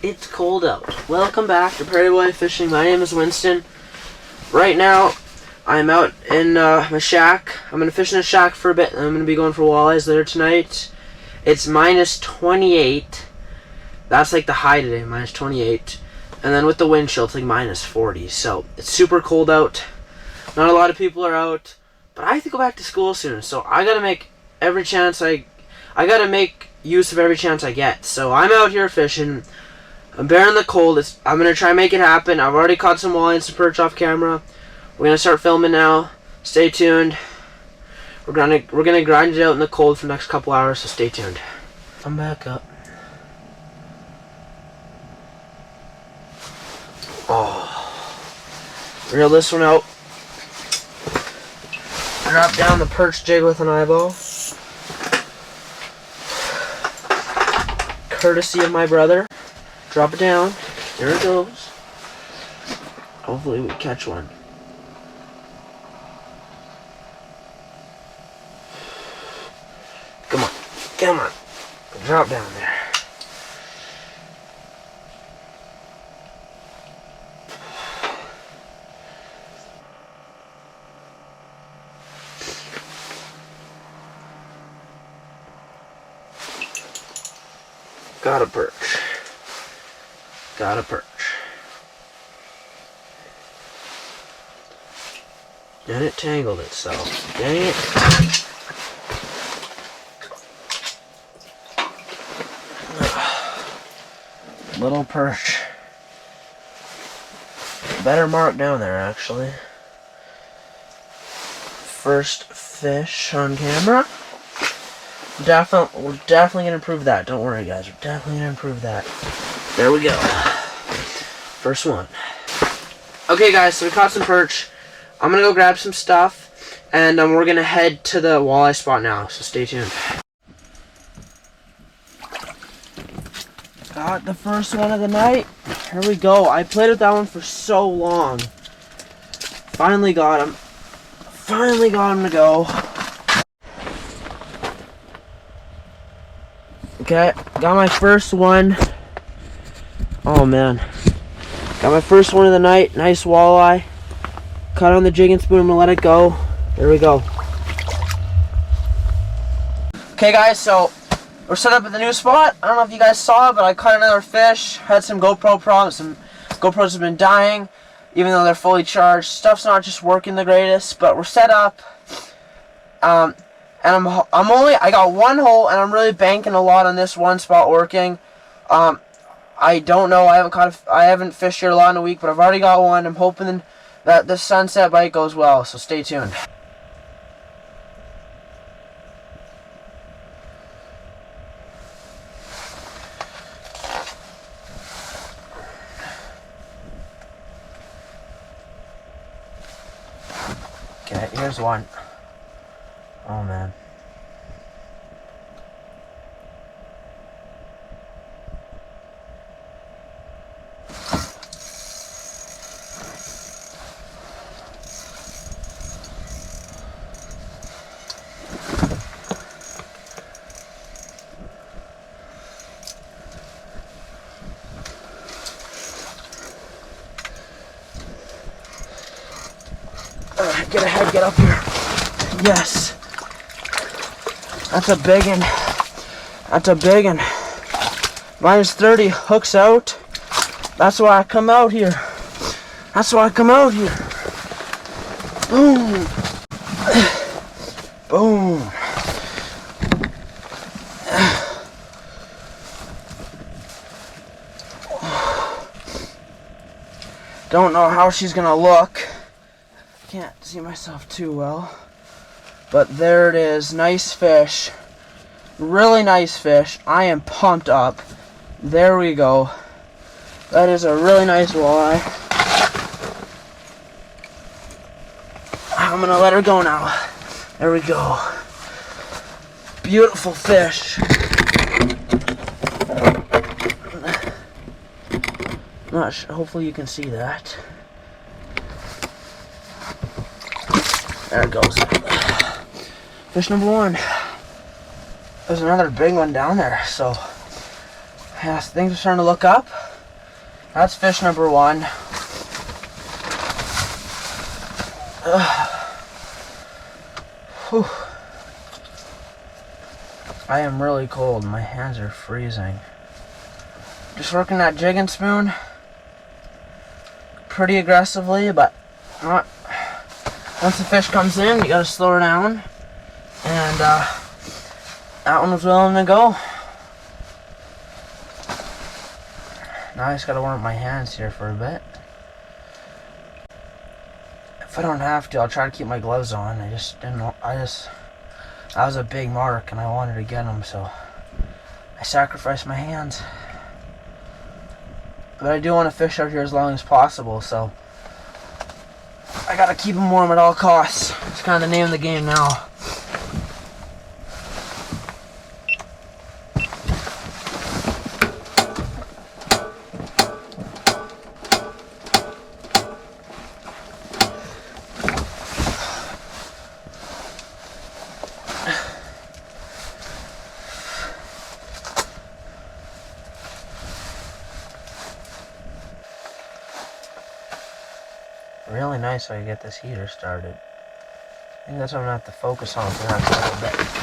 It's cold out. Welcome back to Prairie Walleye Fishing. My name is Winston. Right now, I'm out in my shack. I'm going to fish in a shack for a bit, and I'm going to be going for walleyes later tonight. It's minus 28. That's like the high today, minus 28. And then with the wind chill, it's like minus 40. So, it's super cold out. Not a lot of people are out. But I have to go back to school soon, so I got to make every chance I got to make use of every chance I get. So, I'm out here fishing. I'm bearing the cold. I'm going to try and make it happen. I've already caught some walleye and some perch off camera. We're going to start filming now. Stay tuned. We're going to grind it out in the cold for the next couple hours, so stay tuned. I'm back up. Oh. Reel this one out. Drop down the perch jig with an eyeball. Courtesy of my brother. Drop it down. There it goes. Hopefully we catch one. Come on. Come on. Drop down there. Got a perch. Got a perch. And it tangled itself. Dang it. Little perch. Better mark down there, actually. First fish on camera. We're definitely gonna improve that. Don't worry, guys. We're definitely gonna improve that. There we go. First one. Okay, guys. So we caught some perch. I'm gonna go grab some stuff, and we're gonna head to the walleye spot now. So stay tuned. Got the first one of the night. Here we go. I played with that one for so long. Finally got him. Finally got him to go. Okay, got my first one. Oh man. Got my first one of the night. Nice walleye. Cut on the jig and spoon. I'm gonna let it go. There we go. Okay guys, so we're set up at the new spot. I don't know if you guys saw it, but I caught another fish. Had some GoPro problems. Some GoPros have been dying, even though they're fully charged. Stuff's not just working the greatest, but we're set up. And I got one hole, and I'm really banking a lot on this one spot working. I don't know. I haven't fished here a lot in a week, but I've already got one. I'm hoping that the sunset bite goes well. So stay tuned. Okay, here's one. Oh man. Get ahead, get up here. Yes. That's a big one. That's a big one. Minus 30, hooks out. That's why I come out here. That's why I come out here. Boom. Boom. Don't know how she's gonna look. Can't see myself too well. But there it is. Nice fish. Really nice fish. I am pumped up. There we go. That is a really nice walleye. I'm gonna let her go now. There we go. Beautiful fish. Not sure. Hopefully you can see that. There it goes. Fish number one. There's another big one down there, so yeah, things are starting to look up. That's fish number 1. Whew. I am really cold. My hands are freezing. Just working that jig and spoon pretty aggressively, but not. Once the fish comes in, you gotta slow her down. And that one was willing to go. Now I just gotta warm up my hands here for a bit. If I don't have to, I'll try to keep my gloves on. That was a big mark and I wanted to get them, so I sacrificed my hands. But I do want to fish out here as long as possible, so I gotta keep them warm at all costs. It's kind of the name of the game now. Really nice how you get this heater started. I think that's what I'm gonna have to focus on for the next little bit.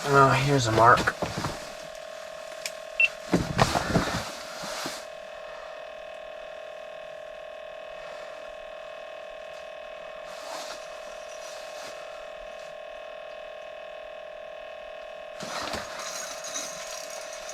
Oh, here's a mark.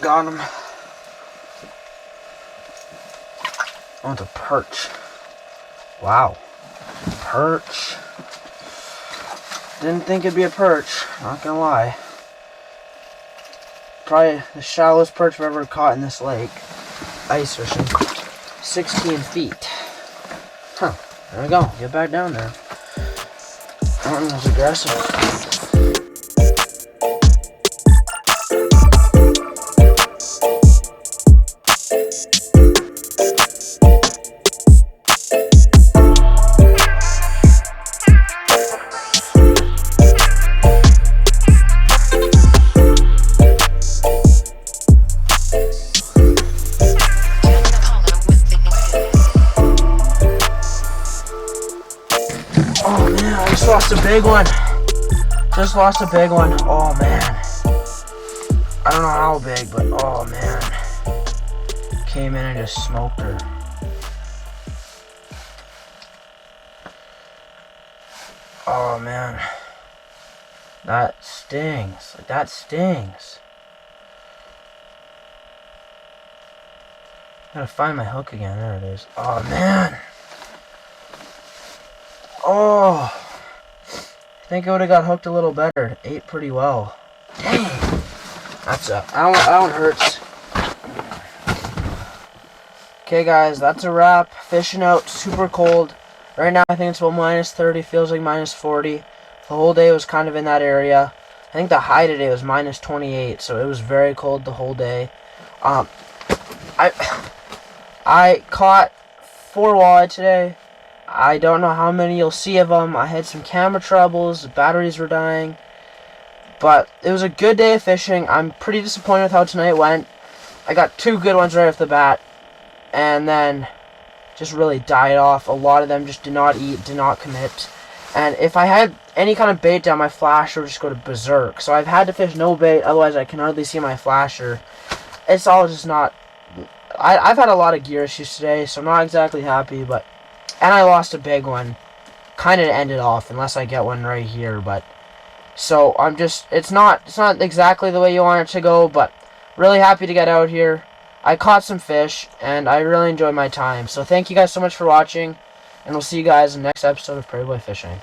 Got him. Oh, it's a perch. Wow. Perch. Didn't think it'd be a perch, not gonna lie. Probably the shallowest perch I've ever caught in this lake. Ice fishing. 16 feet. Huh. There we go. Get back down there. That one was aggressive. Oh man, I just lost a big one. Just lost a big one. Oh man. I don't know how big, but oh man. Came in and just smoked her. Oh man. That stings. That stings. Gotta find my hook again. There it is. Oh man. Oh, I think I would have got hooked a little better. It ate pretty well. Dang. That one hurts. Okay guys, that's a wrap. Fishing out, super cold. Right now I think it's about minus 30, feels like minus 40. The whole day was kind of in that area. I think the high today was minus 28, so it was very cold the whole day. I caught 4 walleye today. I don't know how many you'll see of them. I had some camera troubles. The batteries were dying. But it was a good day of fishing. I'm pretty disappointed with how tonight went. I got 2 good ones right off the bat. And then just really died off. A lot of them just did not eat, did not commit. And if I had any kind of bait down, my flasher would just go to berserk. So I've had to fish no bait, otherwise I can hardly see my flasher. It's all just not... I've had a lot of gear issues today, so I'm not exactly happy, but... And I lost a big one. Kind of ended off, unless I get one right here, but... So, I'm just... It's not exactly the way you want it to go, but... Really happy to get out here. I caught some fish, and I really enjoyed my time. So thank you guys so much for watching, and we'll see you guys in the next episode of Prairie Boy Fishing.